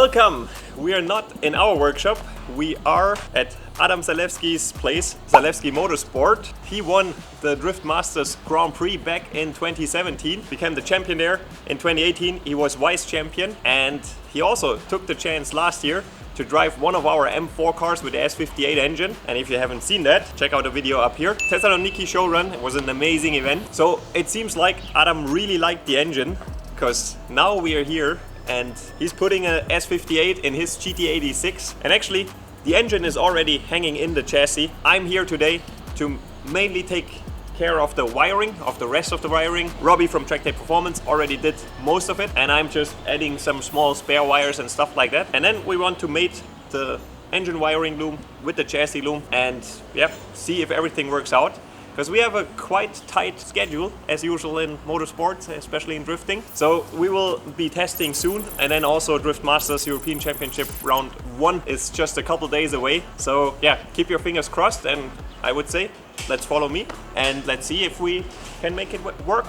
Welcome! We are not in our workshop, we are at Adam Zalewski's place, Zalewski Motorsport. He won the Driftmasters Grand Prix back in 2017, became the champion there. In 2018 he was vice champion, and he also took the chance last year to drive one of our M4 cars with the S58 engine. And if you haven't seen that, check out the video up here. Thessaloniki show run, it was an amazing event. So it seems like Adam really liked the engine, because now we are here and he's putting a S58 in his GT86. And actually, the engine is already hanging in the chassis. I'm here today to mainly take care of the wiring, of the rest of the wiring. Robbie from Track Tape Performance already did most of it, and I'm just adding some small spare wires and stuff like that. And then we want to mate the engine wiring loom with the chassis loom and yeah, see if everything works out. Because we have a quite tight schedule, as usual in motorsports, especially in drifting. So we will be testing soon, and then also Driftmasters European Championship Round 1 is just a couple days away. So yeah, keep your fingers crossed, and I would say, let's follow me, and let's see if we can make it work.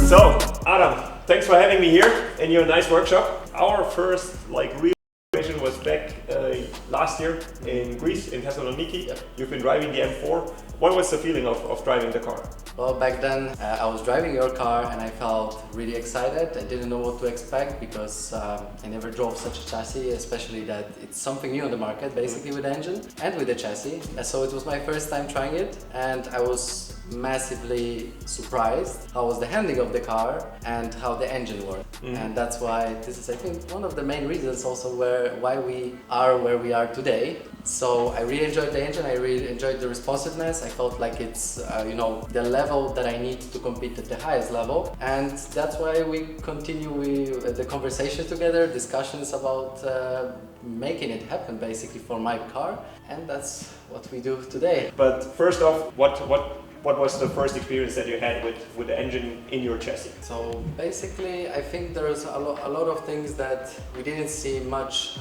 So, Adam, thanks for having me here in your nice workshop. Our first real situation was back last year in Greece, in Thessaloniki. Yeah. You've been driving the M4. What was the feeling of driving the car? Well, back then I was driving your car and I felt really excited. I didn't know what to expect because I never drove such a chassis, especially that it's something new on the market, basically with the engine and with the chassis. So it was my first time trying it, and I was massively surprised how was the handling of the car and how the engine worked. And that's why this is, I think, one of the main reasons also why we are where we are today. So I really enjoyed the engine, I really enjoyed the responsiveness. I felt like it's the level that I need to compete at the highest level, and that's why we continue with the conversation together, discussions about making it happen basically for my car, and that's what we do today. But first off, what was the first experience that you had with the engine in your chassis? So basically, I think there's a lot of things that we didn't see much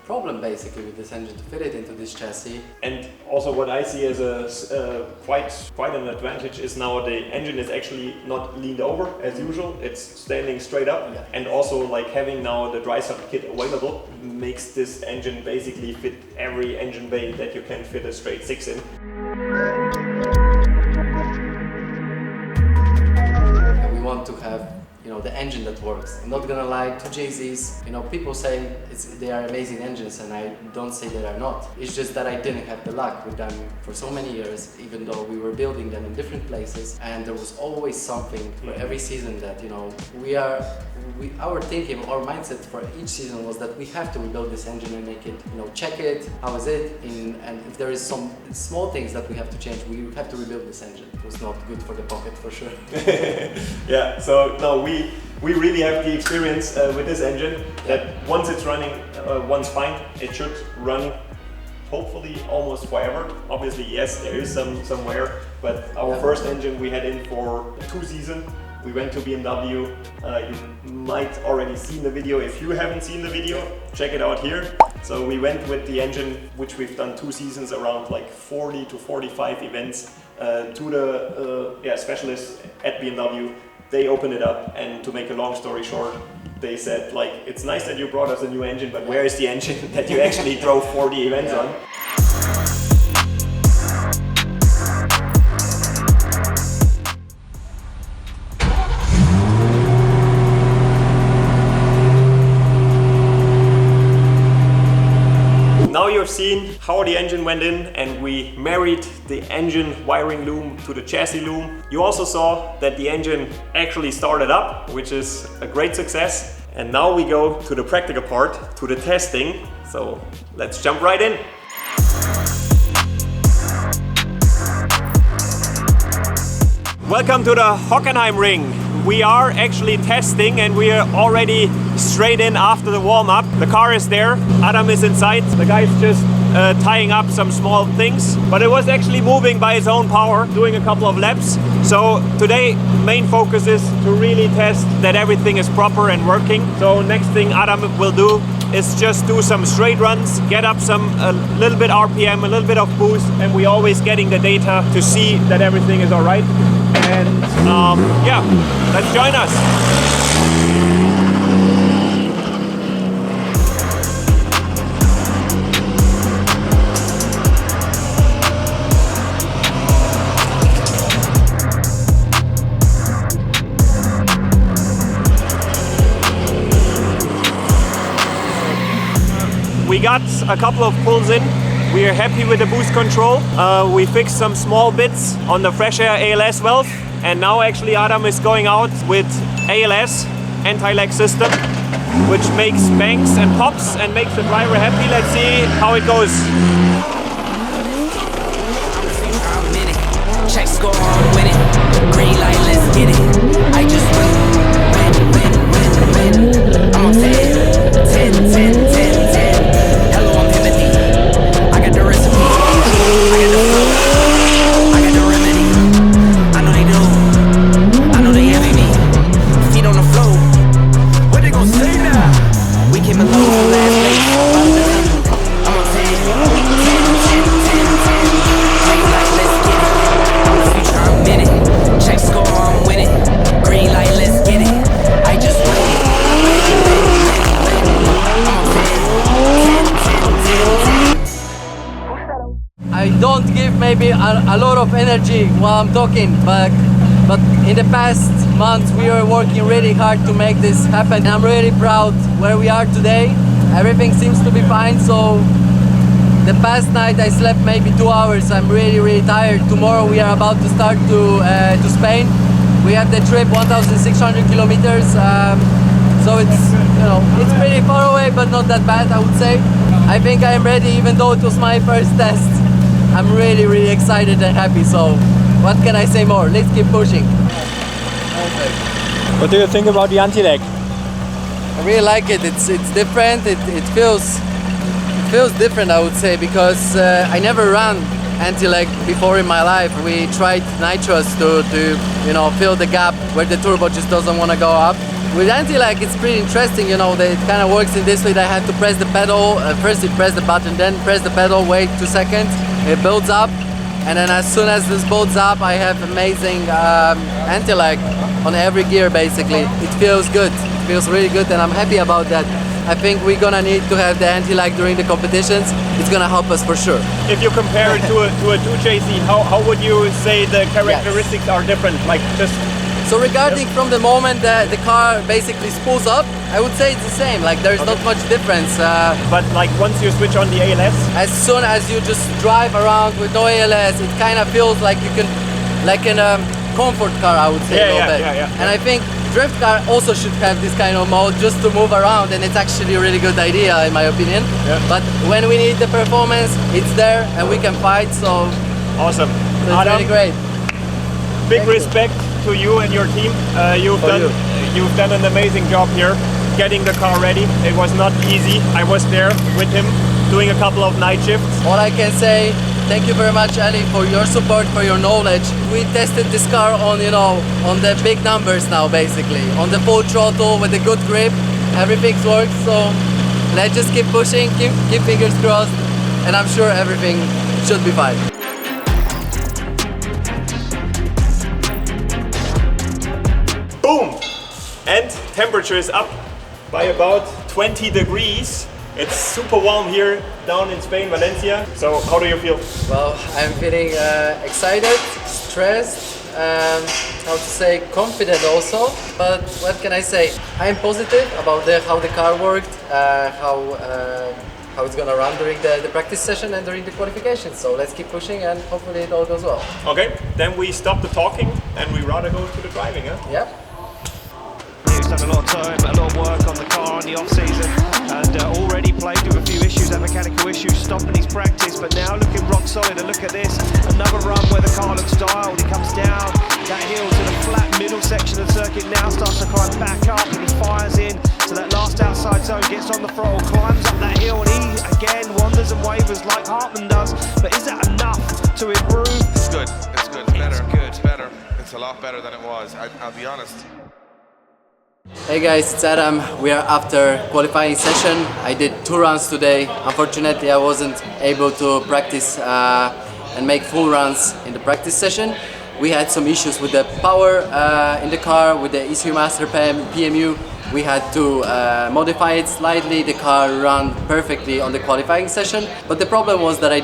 problem basically with this engine to fit it into this chassis. And also what I see as a quite an advantage is now the engine is actually not leaned over as usual, it's standing straight up. Yeah. And also having now the dry sump kit available makes this engine basically fit every engine bay that you can fit a straight 6 in. We want to have the engine that works. I'm not gonna lie, to JZs, people say they are amazing engines, and I don't say that they are not. It's just that I didn't have the luck with them for so many years, even though we were building them in different places, and there was always something for every season that our thinking, our mindset for each season was that we have to rebuild this engine and make it, check it, how is it, and if there is some small things that we have to change, we have to rebuild this engine. It was not good for the pocket for sure. Yeah, so no, we really have the experience with this engine that once it's running, once fine, it should run hopefully almost forever. Obviously, yes, there is some wear, but our first engine we had in for 2 seasons. We went to BMW. You might already seen the video. If you haven't seen the video, check it out here. So we went with the engine, which we've done 2 seasons, around 40 to 45 events to the specialists at BMW. They opened it up, and to make a long story short, they said it's nice that you brought us a new engine, but where is the engine that you actually drove 40 events on? Now you've seen how the engine went in, and we married the engine wiring loom to the chassis loom. You also saw that the engine actually started up, which is a great success. And now we go to the practical part, to the testing. So let's jump right in. Welcome to the Hockenheim ring. We are actually testing, and we are already straight in after the warm-up. The car is there, Adam is inside. The guy's just tying up some small things, but it was actually moving by its own power, doing a couple of laps. So today, main focus is to really test that everything is proper and working. So next thing Adam will do is just do some straight runs, get up a little bit RPM, a little bit of boost, and we always getting the data to see that everything is all right. And yeah, let's join us. We got a couple of pulls in. We are happy with the boost control. We fixed some small bits on the fresh air ALS valve, and now actually Adam is going out with ALS anti-lag system, which makes bangs and pops and makes the driver happy. Let's see how it goes. Check score, win it. Green light, let's get it. I just win. I'm on 10, 10, 10, 10, 10. Hello, I'm Timothy. I got the recipe. I got the flow. I got the remedy. I know they do. I know they envy me. Feet on the floor. What they gon' say now? We came along from last place. I'm on 10, 10, 10, 10, 10. Green light, let's get it. I'm the future, I'm in it. Check score, I'm winning. Green light, let's get it. I just win. I don't give maybe a lot of energy while I'm talking, but in the past months we are working really hard to make this happen. I'm really proud where we are today. Everything seems to be fine, so the past night I slept maybe 2 hours. I'm really tired. Tomorrow we are about to start to Spain. We have the trip 1,600 kilometers, so it's, you know, it's pretty far away, but not that bad, I would say. I think I'm ready, even though it was my first test. I'm really excited and happy, so what can I say more? Let's keep pushing. Okay. What do you think about the anti-lag? I really like it. It's different. It feels different, I would say, because I never ran anti-lag before in my life. We tried nitrous to you know, fill the gap where the turbo just doesn't want to go up. With anti-lag, it's pretty interesting, you know, that it kind of works in this way. That I have to press the pedal, first you press the button, then press the pedal, wait 2 seconds, it builds up, and then as soon as this builds up, I have amazing anti-lag on every gear, basically. It feels good, it feels really good, and I'm happy about that. I think we're gonna need to have the anti-lag during the competitions. It's gonna help us for sure. If you compare it to a 2JZ, how would you say the characteristics are different? Like just... So regarding from the moment that the car basically spools up, I would say it's the same. Like there's not much difference. But like once you switch on the ALS? As soon as you just drive around with no ALS, it kind of feels like you can, like in a comfort car, I would say a little bit. And I think drift car also should have this kind of mode just to move around, and it's actually a really good idea in my opinion. But when we need the performance, it's there and we can fight, so... Awesome. So it's really great. Big respect to you and your team. You've done an amazing job here getting the car ready. It was not easy. I was there with him doing a couple of night shifts. All I can say, thank you very much, Ali, for your support, for your knowledge. We tested this car on, you know, on the big numbers now, basically, on the full throttle with a good grip. Everything works, so let's just keep pushing, keep fingers crossed, and I'm sure everything should be fine. Boom! And temperature is up by about 20 degrees. It's super warm here down in Spain, Valencia. So how do you feel? Well, I'm feeling excited, stressed, how to say, confident also. But what can I say? I'm positive about how the car worked, how it's gonna run during the practice session and during the qualification. So let's keep pushing and hopefully it all goes well. Okay, then we stop the talking and we rather go to the driving, huh? Yep. He's done a lot of time, a lot of work on the car in the off-season, and already played with a few issues, that mechanical issues, stopping his practice, but now looking rock solid. And look at this, another run where the car looks dialed. He comes down that hill to the flat middle section of the circuit, now starts to climb back up, and he fires in to that last outside zone, gets on the throttle, climbs up that hill, and he again wanders and wavers like Hartman does. But is that enough to improve? It's good, it's good, better, It's good. better. It's a lot better than it was, I'll be honest. Hey guys, it's Adam. We are after qualifying session. I did 2 runs today. Unfortunately, I wasn't able to practice and make full runs in the practice session. We had some issues with the power in the car, with the ECU Master PMU. We had to modify it slightly. The car ran perfectly on the qualifying session, but the problem was that I,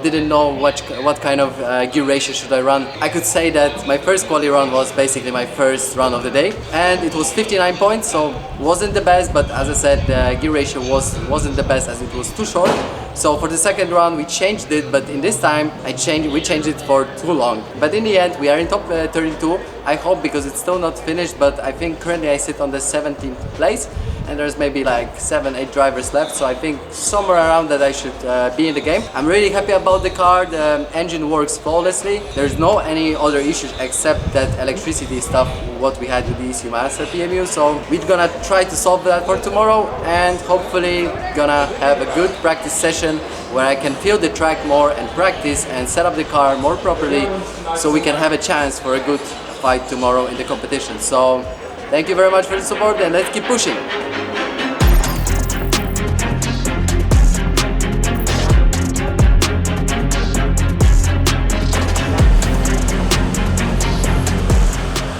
didn't know what kind of gear ratio should I run. I could say that my first quali run was basically my first run of the day, and it was 59 points, so wasn't the best. But as I said, the gear ratio wasn't the best as it was too short. So for the second run we changed it, but in this time we changed it for too long. But in the end we are in top 32. I hope, because it's still not finished, but I think currently I sit on the 17th place and there's maybe like 7-8 drivers left, so I think somewhere around that I should be in the game. I'm really happy about the car. The engine works flawlessly. There's no any other issues except that electricity stuff what we had with the ECU Master PMU, so we're gonna try to solve that for tomorrow and hopefully gonna have a good practice session where I can feel the track more and practice and set up the car more properly, so we can have a chance for a good fight tomorrow in the competition. So thank you very much for the support and let's keep pushing.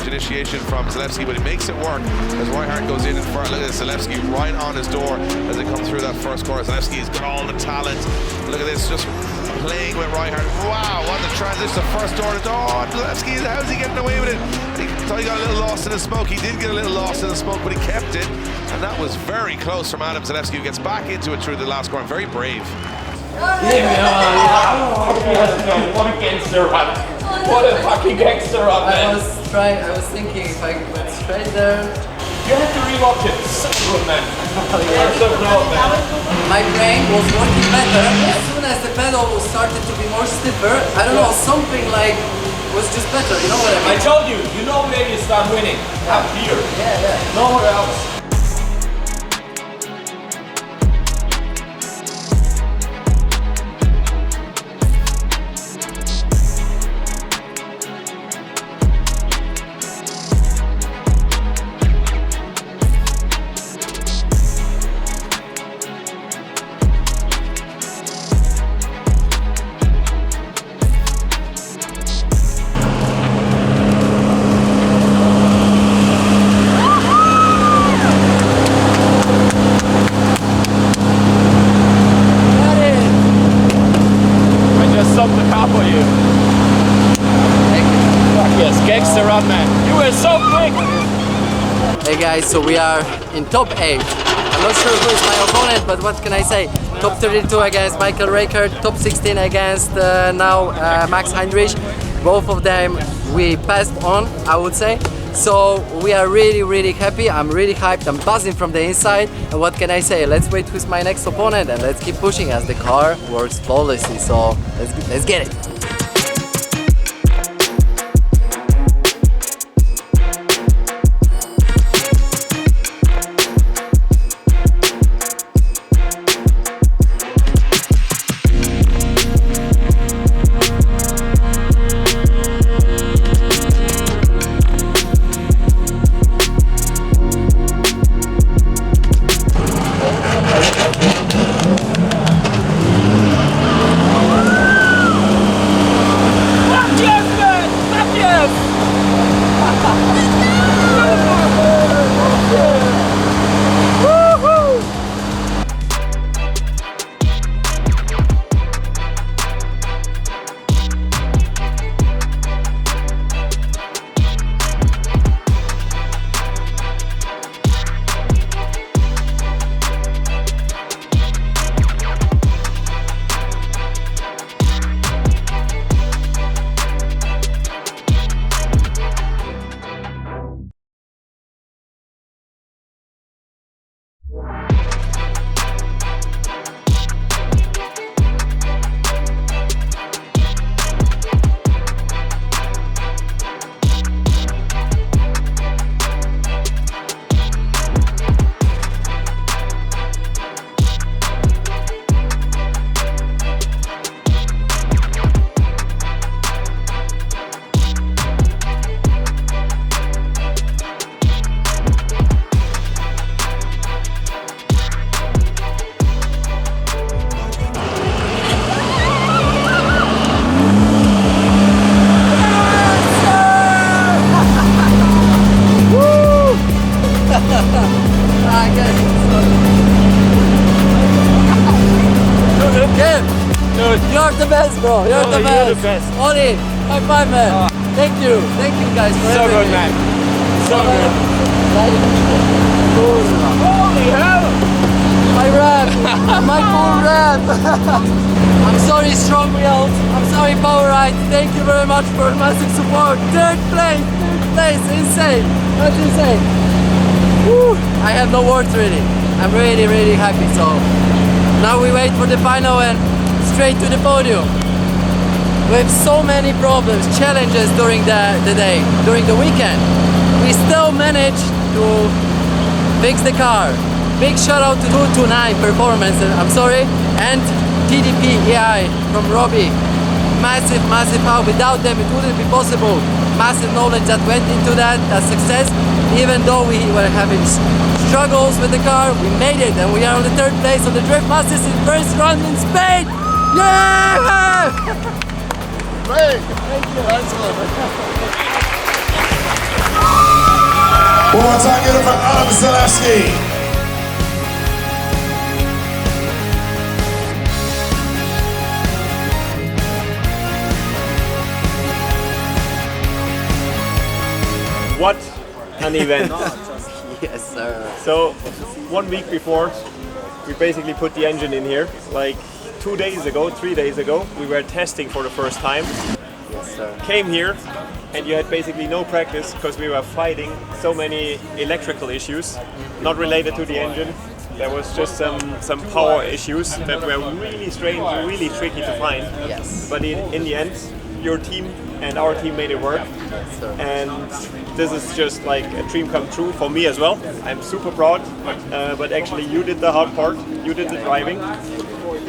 Initiation from Zalewski, but he makes it work as Reinhardt goes in front. Look at this, Zalewski right on his door as they come through that first corner. Zalewski's got all the talent. Look at this, just playing with Reinhardt. Wow, what the transition, the first door to door. Zalewski, how's he getting away with it? He thought he got a little lost in the smoke. He did get a little lost in the smoke, but he kept it. And that was very close from Adam Zalewski, who gets back into it through the last corner. Very brave. What a gangster run. What a fucking gangster run, man. I was thinking if I went straight there. You have to rewatch it. So good, man. You're so proud, man. My brain was working better as soon as the pedal started to be more stiffer. I don't know, something like was just better, you know what I mean? I told you, you know where you start winning. Up here. Yeah. Nowhere else. Gangster run, man. You were so quick. Hey guys, so we are in top 8. I'm not sure who is my opponent, but what can I say? Top 32 against Michael Reichert, top 16 against Max Heinrich. Both of them we passed on, I would say. So we are really happy. I'm really hyped. I'm buzzing from the inside. And what can I say? Let's wait who's my next opponent and let's keep pushing as the car works flawlessly. So let's get it. bro. You're the best. You're the best. Oli, high five, man. Thank you guys for So good, everything. man. So good. Holy hell! My rap, my cool rap. I'm sorry, Strong Wheels. I'm sorry, Power Ride. Thank you very much for massive support. Third place, insane. That's insane. Woo. I have no words really. I'm really happy. So now we wait for the final and straight to the podium. We have so many problems, challenges during the day, during the weekend. We still managed to fix the car. Big shout out to 229 Performance, I'm sorry, and TDP AI from Robbie. Massive help. Without them it wouldn't be possible. Massive knowledge that went into that success. Even though we were having struggles with the car, we made it and we are on the 3rd place of the Driftbrothers in first round in Spain. Yeah! Great. Thank you. Excellent. One more time, get it for Adam Zalewski. What an event. Yes, sir. So 1 week before, we basically put the engine in here. Like 3 days ago, we were testing for the first time. Yes, sir. Came here and you had basically no practice because we were fighting so many electrical issues, not related to the engine. There was just some power issues that were really strange, really tricky to find. Yes. But in the end, your team and our team made it work. Yes, sir. And this is just like a dream come true for me as well. I'm super proud, but actually you did the hard part, you did the driving.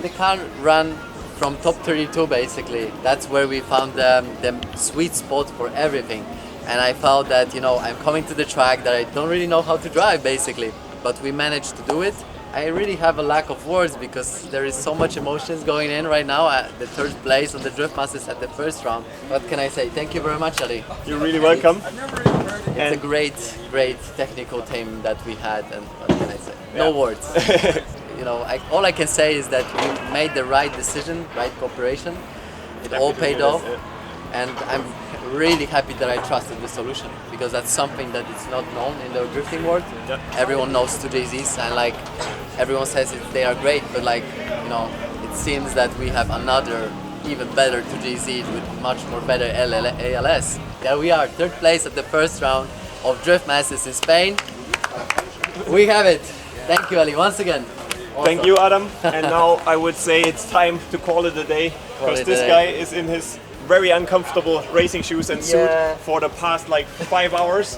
The car ran from top 32 basically. That's where we found the sweet spot for everything. And I felt that, you know, I'm coming to the track that I don't really know how to drive basically, but we managed to do it. I really have a lack of words because there is so much emotions going in right now at the 3rd place on the Driftmasters at the 1st round. What can I say? Thank you very much, Ali. You're really welcome. It's a great technical team that we had, and what can I say? No words. You know, all I can say is that we made the right decision, right cooperation. It all paid off, and I'm really happy that I trusted the solution because that's something that is not known in the drifting world. Yeah. Everyone knows 2JZs and like everyone says they are great, but like, you know, it seems that we have another even better 2JZ with much more better ALS. There we are, 3rd place at the 1st round of Driftmasters in Spain. We have it. Thank you, Ali, once again. Awesome. Thank you, Adam. And now I would say it's time to call it a day because this guy is in his very uncomfortable racing shoes and suit for the past like 5 hours,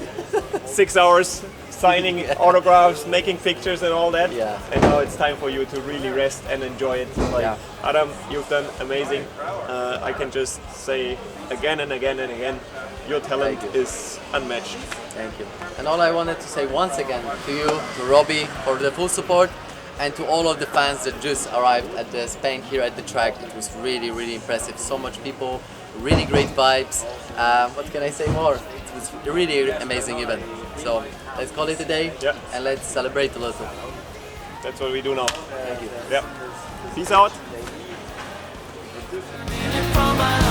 6 hours, signing autographs, making pictures and all that. Yeah. And now it's time for you to really rest and enjoy it. Like, Adam, you've done amazing. I can just say again and again and again, your talent is unmatched. Thank you. And all I wanted to say once again to you, to Robbie for the full support, and to all of the fans that just arrived at the Spain here at the track. It was really impressive. So much people, really great vibes. What can I say more? It was a really amazing event. So let's call it a day and let's celebrate a little. That's what we do now. Thank you. Yeah. Peace out. From